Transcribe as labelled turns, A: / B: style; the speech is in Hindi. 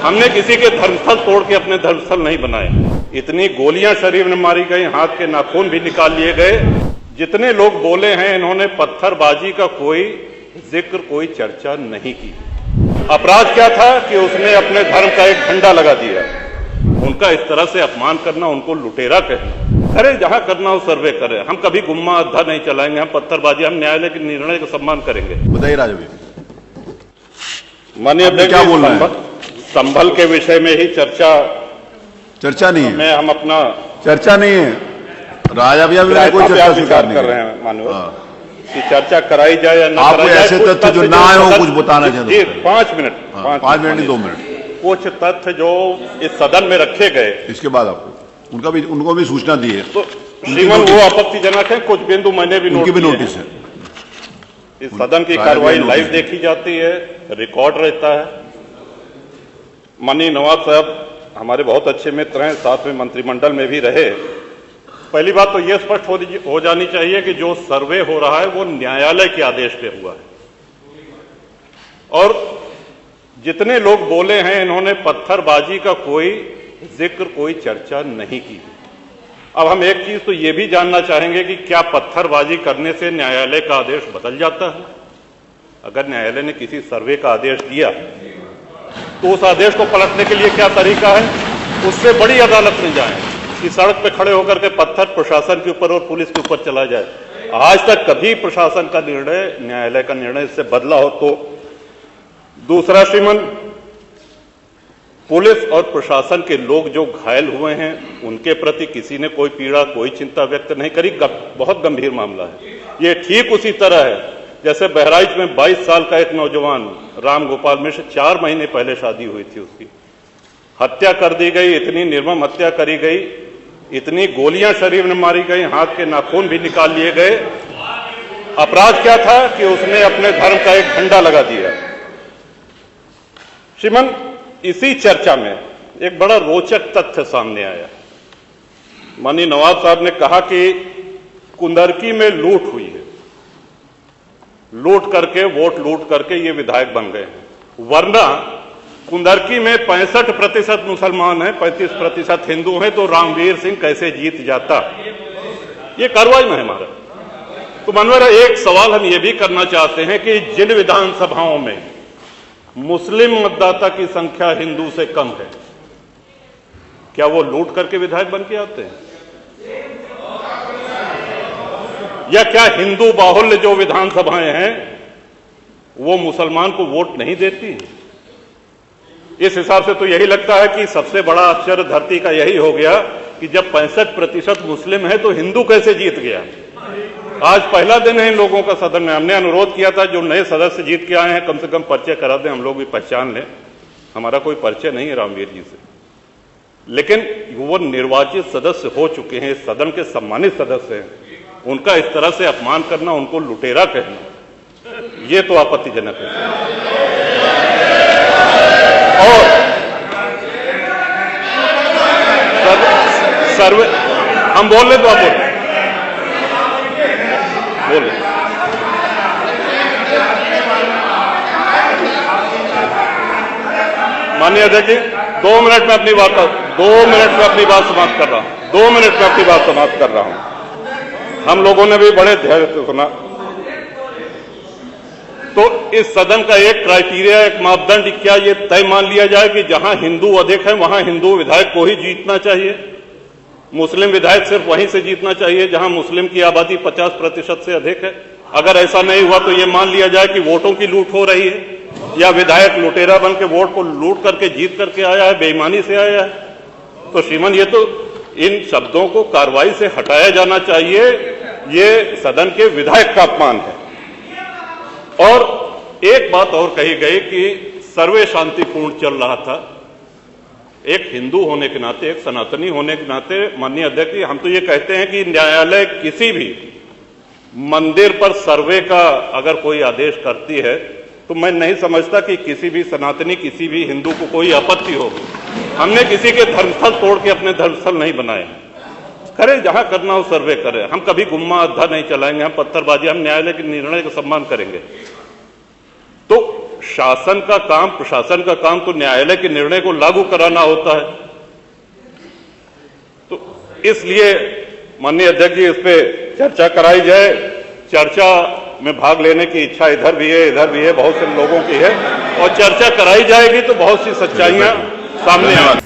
A: हमने किसी के धर्मस्थल तोड़ के अपने धर्मस्थल नहीं बनाए। इतनी गोलियां शरीर में मारी गई, हाथ के नाखून भी निकाल लिए गए। जितने लोग बोले हैं इन्होंने पत्थरबाजी का कोई जिक्र, कोई चर्चा नहीं की। अपराध क्या था कि उसने अपने धर्म का एक झंडा लगा दिया। उनका इस तरह से अपमान करना, उनको लुटेरा कहना, अरे जहां करना हो सर्वे करें। हम कभी गुम्मा अद्धा नहीं चलाएंगे, हम पत्थरबाजी, हम न्यायालय के निर्णय का सम्मान करेंगे।
B: बताइए राजा भाई,
A: माननीय अध्यक्ष,
B: क्या बोल रहे हैं?
A: संभल के विषय में ही चर्चा
B: नहीं है,
A: हम अपना
B: चर्चा नहीं है। राजा भैया भी कोई चर्चा स्वीकार नहीं
A: कर रहे हैं माननीय कि चर्चा कराई जाए या ना कराई जाए।
B: ऐसे तथ्य जो ना आए हो कुछ बताना चाहते?
A: 5 मिनट,
B: 5 मिनट नहीं 2 मिनट।
A: कुछ तथ्य जो इस सदन में रखे गए,
B: इसके बाद आपको उनको भी सूचना दी है।
A: तो श्रीमान वो आपत्तिजनक है। कुछ बिंदु मैंने भी
B: नोटिस है।
A: इस सदन की कार्रवाई लाइव देखी जाती है, रिकॉर्ड रहता है। माननीय नवाब साहब हमारे बहुत अच्छे मित्र हैं, साथ में मंत्रिमंडल में भी रहे। पहली बात तो यह स्पष्ट हो जानी चाहिए कि जो सर्वे हो रहा है वो न्यायालय के आदेश पे हुआ है। और जितने लोग बोले हैं इन्होंने पत्थरबाजी का कोई जिक्र, कोई चर्चा नहीं की। अब हम एक चीज तो ये भी जानना चाहेंगे कि क्या पत्थरबाजी करने से न्यायालय का आदेश बदल जाता है? अगर न्यायालय ने किसी सर्वे का आदेश दिया तो उस आदेश को पलटने के लिए क्या तरीका है? उससे बड़ी अदालत में जाएं कि सड़क पे खड़े होकर के पत्थर प्रशासन के ऊपर और पुलिस के ऊपर चला जाए। आज तक कभी प्रशासन का निर्णय, न्यायालय का निर्णय इससे बदला हो तो? दूसरा श्रीमान, पुलिस और प्रशासन के लोग जो घायल हुए हैं उनके प्रति किसी ने कोई पीड़ा, कोई चिंता व्यक्त नहीं करी। बहुत गंभीर मामला है ये। ठीक उसी तरह है जैसे बहराइच में 22 साल का एक नौजवान राम गोपाल मिश्र, 4 महीने पहले शादी हुई थी, उसकी हत्या कर दी गई। इतनी निर्मम हत्या करी गई, इतनी गोलियां शरीर में मारी गई, हाथ के नाखून भी निकाल लिए गए। अपराध क्या था कि उसने अपने धर्म का एक झंडा लगा दिया। श्रीमान, इसी चर्चा में एक बड़ा रोचक तथ्य सामने आया। माननीय नवाब साहब ने कहा कि कुंदरकी में लूट हुई है, लूट करके, वोट लूट करके ये विधायक बन गए हैं। वरना कुंदरकी में 65% मुसलमान हैं, 35% हिंदू हैं, तो रामवीर सिंह कैसे जीत जाता? ये कार्रवाई में है हमारा। तो मनोहर, एक सवाल हम ये भी करना चाहते हैं कि जिन विधानसभाओं में मुस्लिम मतदाता की संख्या हिंदू से कम है, क्या वो लूट करके विधायक बन के आते हैं? या क्या हिंदू बाहुल्य जो विधानसभाएं हैं वो मुसलमान को वोट नहीं देती? इस हिसाब से तो यही लगता है कि सबसे बड़ा आश्चर्य धरती का यही हो गया कि जब 65% मुस्लिम है तो हिंदू कैसे जीत गया? आज पहला दिन है इन लोगों का सदन में। हमने अनुरोध किया था जो नए सदस्य जीत के आए हैं कम से कम परिचय करा दें, हम लोग भी पहचान लें। हमारा कोई परिचय नहीं है रामवीर जी से, लेकिन वो निर्वाचित सदस्य हो चुके हैं, सदन के सम्मानित सदस्य हैं। उनका इस तरह से अपमान करना, उनको लुटेरा कहना, ये तो आपत्तिजनक है। और सर्वे हम बोल रहे तो आप बोले। माननीय अध्यक्ष जी, 2 मिनट में अपनी बात समाप्त कर रहा हूं। 2 मिनट में अपनी बात समाप्त कर रहा हूं। हम लोगों ने भी बड़े धैर्य से सुना। तो इस सदन का एक क्राइटेरिया, एक मापदंड क्या ये तय मान लिया जाए कि जहां हिंदू अधिक है वहां हिंदू विधायक को ही जीतना चाहिए, मुस्लिम विधायक सिर्फ वहीं से जीतना चाहिए जहां मुस्लिम की आबादी 50% से अधिक है? अगर ऐसा नहीं हुआ तो ये मान लिया जाए कि वोटों की लूट हो रही है या विधायक लुटेरा बन के वोट को लूट करके जीत करके आया है, बेईमानी से आया है। तो श्रीमान, ये तो इन शब्दों को कार्रवाई से हटाया जाना चाहिए। ये सदन के विधायक का अपमान है। और एक बात और कही गई कि सर्वे शांतिपूर्ण चल रहा था। एक हिंदू होने के नाते, एक सनातनी होने के नाते माननीय अध्यक्ष जी, हम तो ये कहते हैं कि न्यायालय किसी भी मंदिर पर सर्वे का अगर कोई आदेश करती है तो मैं नहीं समझता कि किसी भी सनातनी, किसी भी हिंदू को कोई आपत्ति होगी। हमने किसी के धर्मस्थल तोड़ के अपने धर्मस्थल नहीं बनाए। करें जहां करना हो सर्वे करें, हम कभी गुम्मा अद्धा नहीं चलाएंगे, हम पत्थरबाजी, हम न्यायालय के निर्णय का सम्मान करेंगे। तो शासन का काम, प्रशासन का काम तो न्यायालय के निर्णय को लागू कराना होता है। तो इसलिए माननीय अध्यक्ष जी, इस पे चर्चा कराई जाए। चर्चा में भाग लेने की इच्छा इधर भी है, बहुत से लोगों की है, और चर्चा कराई जाएगी तो बहुत सी सच्चाइयां सामने आएंगी।